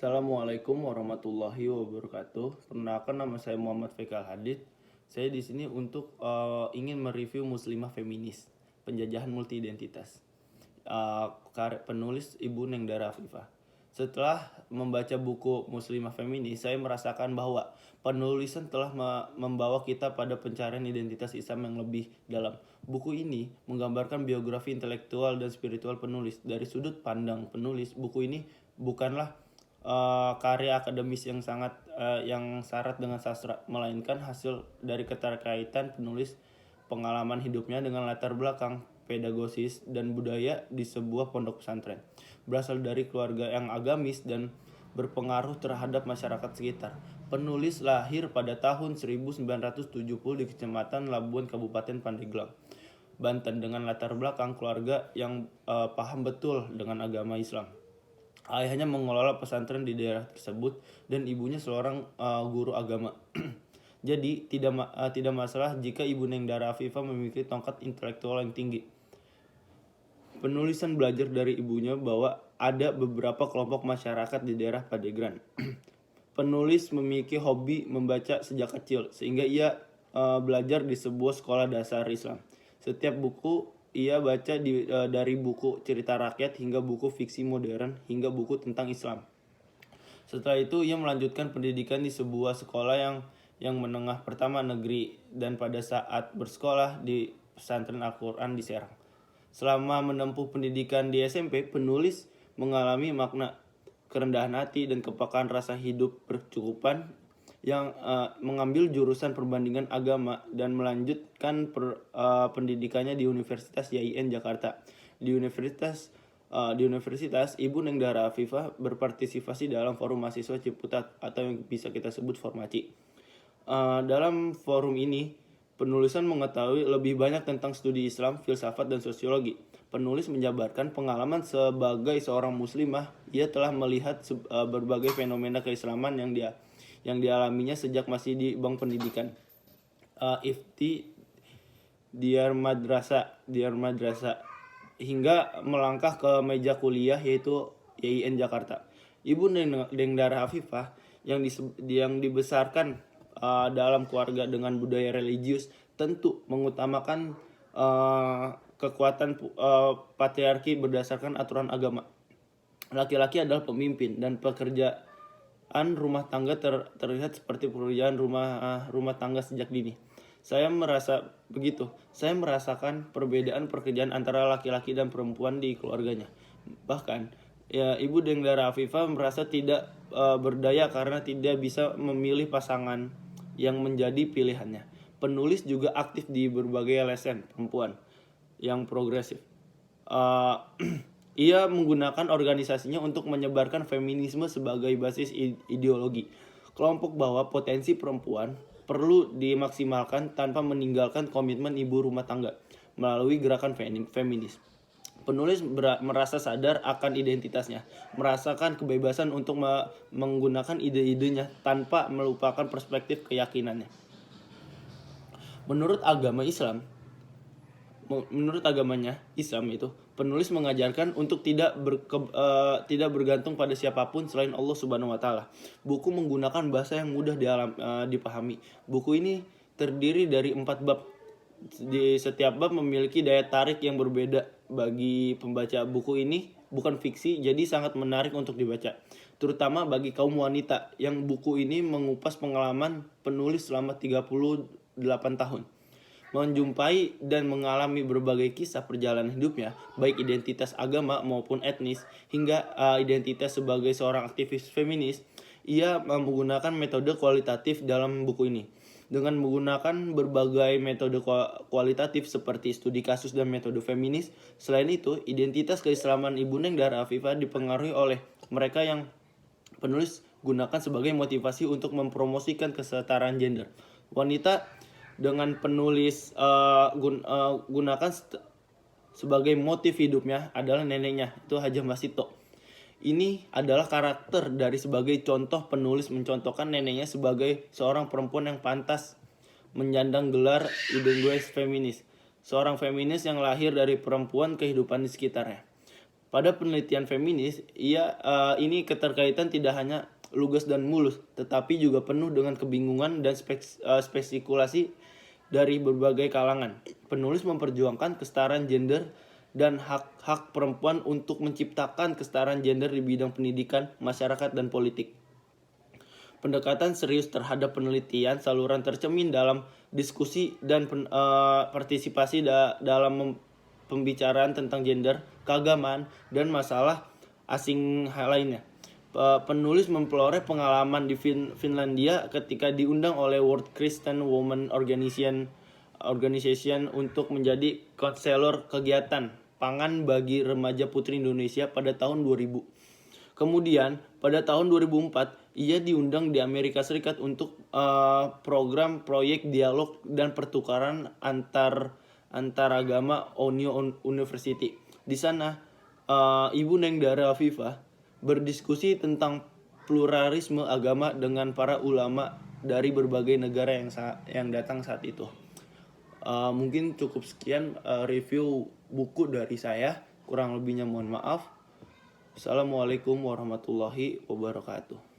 Assalamualaikum warahmatullahi wabarakatuh. Perkenalkan, nama saya Muhammad Faikal Hadid. Saya di sini untuk ingin mereview Muslimah Feminis, Penjajahan Multi-Identitas. Penulis Ibu Nengdara Afifah. Setelah membaca buku Muslimah Feminis, saya merasakan bahwa penulisan telah membawa kita pada pencarian identitas Islam yang lebih dalam. Buku ini menggambarkan biografi intelektual dan spiritual penulis. Dari sudut pandang penulis, buku ini bukanlah karya akademis yang syarat dengan sastra, melainkan hasil dari keterkaitan penulis pengalaman hidupnya dengan latar belakang pedagogis dan budaya di sebuah pondok pesantren. Berasal dari keluarga yang agamis dan berpengaruh terhadap masyarakat sekitar. Penulis lahir pada tahun 1970 di Kecamatan Labuan, Kabupaten Pandeglang, Banten, dengan latar belakang keluarga yang paham betul dengan agama Islam. Ayahnya mengelola pesantren di daerah tersebut dan ibunya seorang guru agama. Jadi tidak masalah jika Ibu Nengdara Afifah memiliki tongkat intelektual yang tinggi. Penulisan belajar dari ibunya bahwa ada beberapa kelompok masyarakat di daerah Pandeglang. Penulis memiliki hobi membaca sejak kecil sehingga ia belajar di sebuah sekolah dasar Islam. Setiap buku ia baca dari buku cerita rakyat hingga buku fiksi modern hingga buku tentang Islam. Setelah itu ia melanjutkan pendidikan di sebuah sekolah yang menengah pertama negeri dan pada saat bersekolah di pesantren Al-Quran di Serang. Selama menempuh pendidikan di SMP, penulis mengalami makna kerendahan hati dan kepekaan rasa hidup berkecukupan yang mengambil jurusan perbandingan agama dan melanjutkan pendidikannya di Universitas YIN Jakarta. Di Universitas Ibu Nengdara Afifah berpartisipasi dalam forum mahasiswa Ciputat atau yang bisa kita sebut Formaci. Dalam forum ini, penulisan mengetahui lebih banyak tentang studi Islam, filsafat, dan sosiologi. Penulis menjabarkan pengalaman sebagai seorang muslimah. Ia telah melihat berbagai fenomena keislaman yang dialaminya sejak masih di bangku pendidikan. Ifti Diyar Madrasah hingga melangkah ke meja kuliah yaitu YIN Jakarta. Ibu Nengdara Afifah yang dibesarkan dalam keluarga dengan budaya religius tentu mengutamakan kekuatan patriarki berdasarkan aturan agama. Laki-laki adalah pemimpin dan pekerjaan rumah tangga terlihat seperti pekerjaan rumah tangga sejak dini. Saya merasakan perbedaan pekerjaan antara laki-laki dan perempuan di keluarganya. Bahkan Ibu Nengdara Afifah merasa tidak berdaya karena tidak bisa memilih pasangan yang menjadi pilihannya. Penulis juga aktif di berbagai LSM perempuan yang progresif. Ia menggunakan organisasinya untuk menyebarkan feminisme sebagai basis ideologi. Kelompok bahwa potensi perempuan perlu dimaksimalkan tanpa meninggalkan komitmen ibu rumah tangga melalui gerakan feminis. Penulis merasa sadar akan identitasnya, merasakan kebebasan untuk menggunakan ide-idenya tanpa melupakan perspektif keyakinannya. Menurut agamanya Islam itu, penulis mengajarkan untuk tidak bergantung pada siapapun selain Allah Subhanahu wa taala. Buku menggunakan bahasa yang mudah dipahami. Buku ini terdiri dari 4 bab. Di setiap bab memiliki daya tarik yang berbeda bagi pembaca. Buku ini bukan fiksi, jadi sangat menarik untuk dibaca, terutama bagi kaum wanita yang buku ini mengupas pengalaman penulis selama 38 tahun. Menjumpai dan mengalami berbagai kisah perjalanan hidupnya, baik identitas agama maupun etnis, hingga identitas sebagai seorang aktivis feminis. Ia menggunakan metode kualitatif dalam buku ini. Dengan menggunakan berbagai metode kualitatif seperti studi kasus dan metode feminis. Selain itu, identitas keislaman Ibu Nengdara Afifah dipengaruhi oleh mereka yang penulis gunakan sebagai motivasi untuk mempromosikan kesetaraan gender. Wanita dengan penulis gunakan sebagai motif hidupnya adalah neneknya, itu Hajah Masito. Ini adalah karakter dari sebagai contoh penulis mencontohkan neneknya sebagai seorang perempuan yang pantas menyandang gelar identitas feminis. Seorang feminis yang lahir dari perempuan kehidupan di sekitarnya. Pada penelitian feminis, ini keterkaitan tidak hanya lugas dan mulus, tetapi juga penuh dengan kebingungan dan spekulasi dari berbagai kalangan. Penulis memperjuangkan kesetaraan gender dan hak-hak perempuan untuk menciptakan kesetaraan gender di bidang pendidikan, masyarakat, dan politik. Pendekatan serius terhadap penelitian saluran tercermin dalam diskusi dan partisipasi dalam pembicaraan tentang gender, keagamaan, dan masalah asing lainnya. Penulis memperoleh pengalaman di Finlandia ketika diundang oleh World Christian Women Organization untuk menjadi konselor kegiatan pangan bagi remaja putri Indonesia pada tahun 2000. Kemudian pada tahun 2004 ia diundang di Amerika Serikat untuk program proyek dialog dan pertukaran antaragama Onyo University. Di sana Ibu Neng Dara Afifah berdiskusi tentang pluralisme agama dengan para ulama dari berbagai negara yang datang saat itu. Mungkin cukup sekian review buku dari saya. Kurang lebihnya mohon maaf. Assalamualaikum warahmatullahi wabarakatuh.